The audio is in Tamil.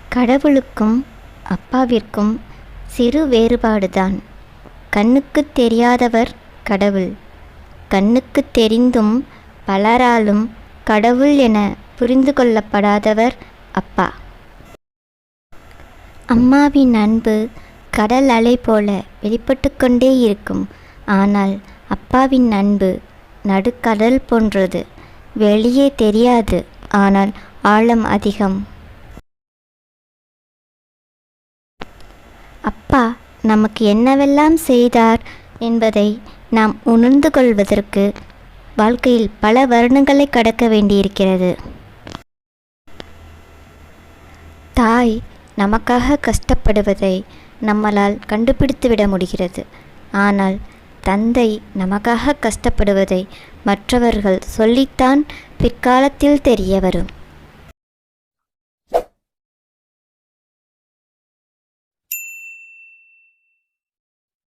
கடவுளுக்கும் அப்பாவிற்கும் சிறு வேறுபாடுதான். கண்ணுக்குத் தெரியாதவர் கடவுள். கண்ணுக்குத் தெரிந்தும் பலராலும் கடவுள் என புரிந்து கொள்ளப்படாதவர் அப்பா. அம்மாவின் அன்பு கடல் அலை போல வெளிப்பட்டு கொண்டே இருக்கும். ஆனால் அப்பாவின் அன்பு நடுக்கடல் போன்றது. வெளியே தெரியாது, ஆனால் ஆழம் அதிகம். அப்பா நமக்கு என்னவெல்லாம் செய்தார் என்பதை நாம் உணர்ந்து கொள்வதற்கு வாழ்க்கையில் பல வருடங்களை கடக்க வேண்டியிருக்கிறது. தாய் நமக்காக கஷ்டப்படுவதை நம்மால் கண்டுபிடித்துவிட முடிகிறது. ஆனால் தந்தை நமக்காக கஷ்டப்படுவதை மற்றவர்கள் சொல்லித்தான் பிற்காலத்தில் தெரிய வரும்.